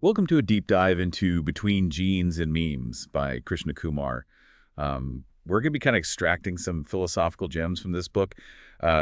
Welcome to a deep dive into Between Genes and Memes by Krishna Kumar. We're going to be kind of extracting some philosophical gems from this book.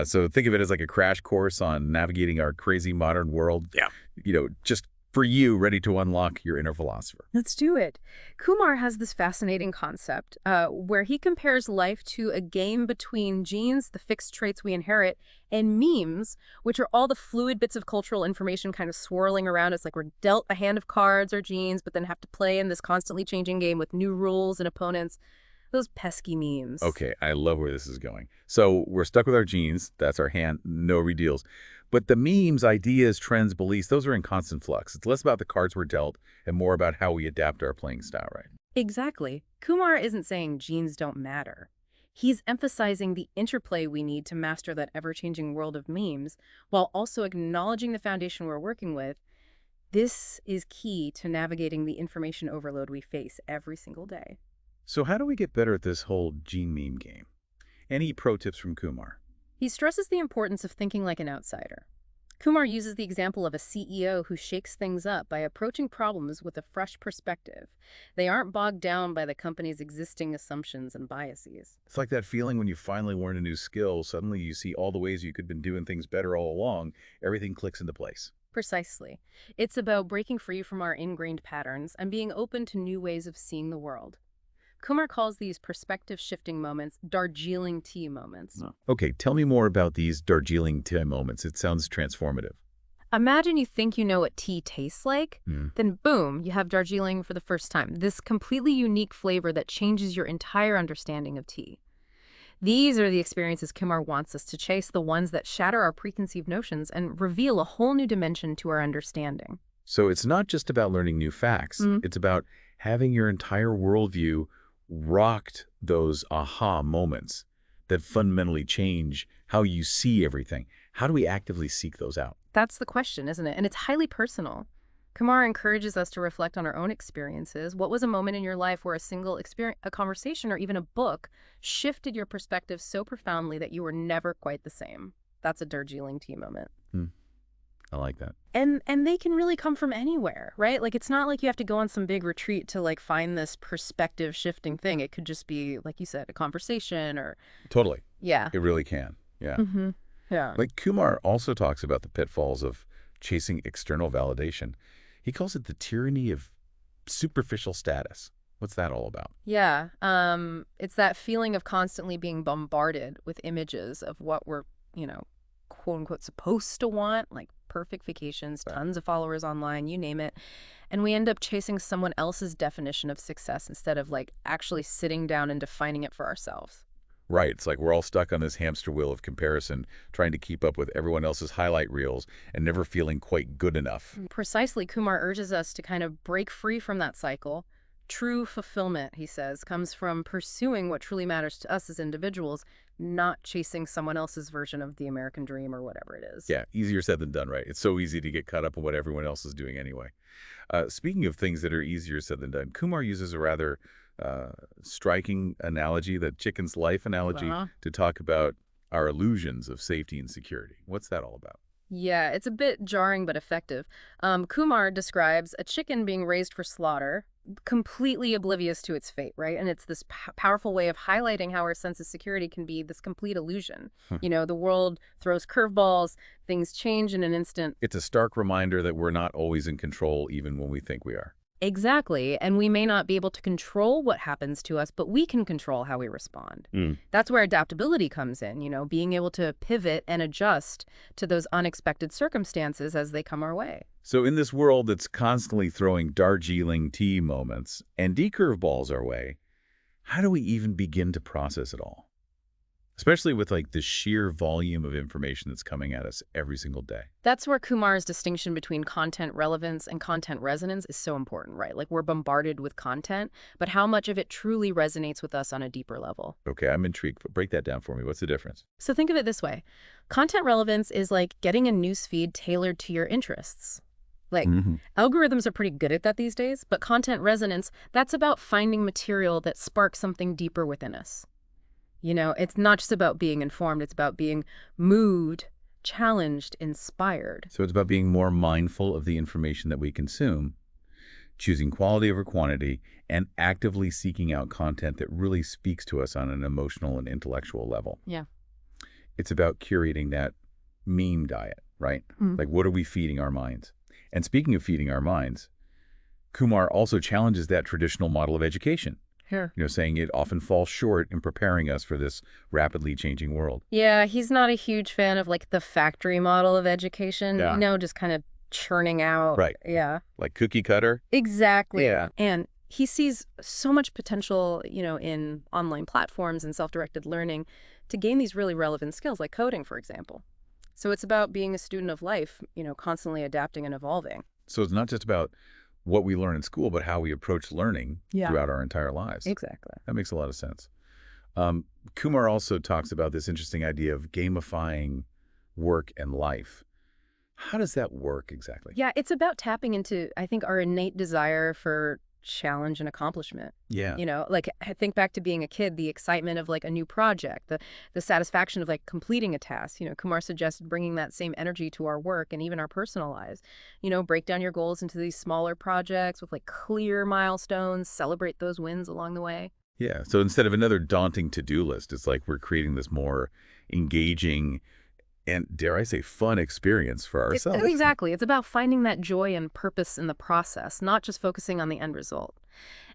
So think of it as like a crash course on navigating our crazy modern world. Yeah. Just for you, ready to unlock your inner philosopher. Let's do it. Kumar has this fascinating concept where he compares life to a game between genes, the fixed traits we inherit, and memes, which are all the fluid bits of cultural information kind of swirling around us, like we're dealt a hand of cards or genes, but then have to play in this constantly changing game with new rules and opponents. Those pesky memes. Okay, I love where this is going. So we're stuck with our genes. That's our hand. No redeals. But the memes, ideas, trends, beliefs, those are in constant flux. It's less about the cards we're dealt and more about how we adapt our playing style, right? Exactly. Kumar isn't saying genes don't matter. He's emphasizing the interplay we need to master that ever-changing world of memes, while also acknowledging the foundation we're working with. This is key to navigating the information overload we face every single day. So how do we get better at this whole gene meme game? Any pro tips from Kumar? He stresses the importance of thinking like an outsider. Kumar uses the example of a CEO who shakes things up by approaching problems with a fresh perspective. They aren't bogged down by the company's existing assumptions and biases. It's like that feeling when you finally learn a new skill, suddenly you see all the ways you could have been doing things better all along, everything clicks into place. Precisely. It's about breaking free from our ingrained patterns and being open to new ways of seeing the world. Kumar calls these perspective-shifting moments Darjeeling tea moments. Okay, tell me more about these Darjeeling tea moments. It sounds transformative. Imagine you think you know what tea tastes like, Hmm. then boom, you have Darjeeling for the first time. This completely unique flavor that changes your entire understanding of tea. These are the experiences Kumar wants us to chase, the ones that shatter our preconceived notions and reveal a whole new dimension to our understanding. So it's not just about learning new facts. It's about having your entire worldview rocked those aha moments that fundamentally change how you see everything. How do we actively seek those out? That's the question, isn't it? And it's highly personal. Kumar encourages us to reflect on our own experiences. What was a moment in your life where a single experience, a conversation, or even a book shifted your perspective so profoundly that you were never quite the same? That's a Darjeeling tea moment. I like that. And they can really come from anywhere, right? Like, it's not like you have to go on some big retreat to, like, find this perspective shifting thing. It could just be, like you said, a conversation or... Totally. Yeah. It really can. Yeah. Yeah. Like Kumar also talks about the pitfalls of chasing external validation. He calls it the tyranny of superficial status. What's that all about? Yeah. It's that feeling of constantly being bombarded with images of what we're, quote unquote, supposed to want, like perfect vacations, tons of followers online, you name it. And we end up chasing someone else's definition of success instead of like actually sitting down and defining it for ourselves. Right. It's like we're all stuck on this hamster wheel of comparison, trying to keep up with everyone else's highlight reels and never feeling quite good enough. Precisely, Kumar urges us to kind of break free from that cycle. True fulfillment, he says, comes from pursuing what truly matters to us as individuals, not chasing someone else's version of the American dream or whatever it is. Yeah, easier said than done, right? It's so easy to get caught up in what everyone else is doing anyway. Speaking of things that are easier said than done, Kumar uses a rather striking analogy, the chicken's life analogy, to talk about our illusions of safety and security. What's that all about? Yeah, it's a bit jarring but effective. Kumar describes a chicken being raised for slaughter, completely oblivious to its fate, right? And it's this powerful way of highlighting how our sense of security can be this complete illusion. The world throws curveballs, things change in an instant. It's a stark reminder that we're not always in control even when we think we are. Exactly. And we may not be able to control what happens to us, but we can control how we respond. That's where adaptability comes in, being able to pivot and adjust to those unexpected circumstances as they come our way. So in this world that's constantly throwing Darjeeling tea moments and curveballs our way, how do we even begin to process it all? Especially with like the sheer volume of information that's coming at us every single day. That's where Kumar's distinction between content relevance and content resonance is so important, right? Like, we're bombarded with content, but how much of it truly resonates with us on a deeper level? Okay, I'm intrigued. Break that down for me. What's the difference? So think of it this way. Content relevance is like getting a newsfeed tailored to your interests. Like, algorithms are pretty good at that these days, but content resonance, that's about finding material that sparks something deeper within us. It's not just about being informed, it's about being moved, challenged, inspired. So it's about being more mindful of the information that we consume choosing quality over quantity, and actively seeking out content that really speaks to us on an emotional and intellectual level. Yeah. It's about curating that meme diet, right? Mm. Like, what are we feeding our minds? And speaking of feeding our minds, Kumar also challenges that traditional model of education, Sure. saying it often falls short in preparing us for this rapidly changing world. Yeah, he's not a huge fan of like the factory model of education, Yeah. just kind of churning out. Right. Yeah. Like cookie cutter. Exactly. Yeah. And he sees so much potential, in online platforms and self-directed learning to gain these really relevant skills like coding, for example. So it's about being a student of life, constantly adapting and evolving. So it's not just about what we learn in school, but how we approach learning throughout our entire lives. Exactly. That makes a lot of sense. Kumar also talks about this interesting idea of gamifying work and life. How does that work exactly? Yeah, it's about tapping into, I think, our innate desire for challenge and accomplishment. Yeah. Like I think back to being a kid, the excitement of like a new project, the satisfaction of like completing a task. Kumar suggested bringing that same energy to our work and even our personal lives. Break down your goals into these smaller projects with like clear milestones, celebrate those wins along the way. Yeah. So instead of another daunting to-do list, it's like we're creating this more engaging and, dare I say, fun experience for ourselves. Exactly. It's about finding that joy and purpose in the process, not just focusing on the end result.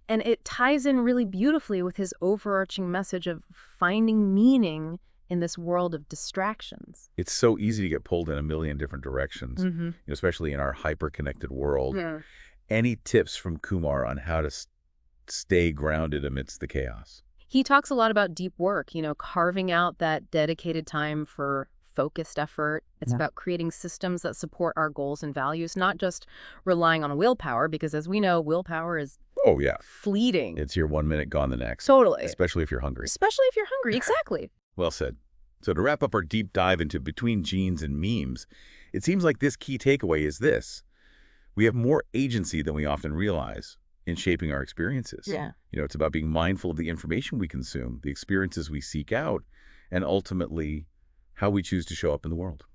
And it ties in really beautifully with his overarching message of finding meaning in this world of distractions. It's so easy to get pulled in a million different directions, especially in our hyper-connected world. Yeah. Any tips from Kumar on how to stay grounded amidst the chaos? He talks a lot about deep work, carving out that dedicated time for focused effort. It's about creating systems that support our goals and values, not just relying on willpower, because as we know, willpower is fleeting. It's your 1 minute, gone the next. Totally. Especially if you're hungry. Especially if you're hungry. Exactly. Well said. So to wrap up our deep dive into between genes and memes, it seems like this key takeaway is this. We have more agency than we often realize in shaping our experiences. Yeah. It's about being mindful of the information we consume, the experiences we seek out, and ultimately how we choose to show up in the world.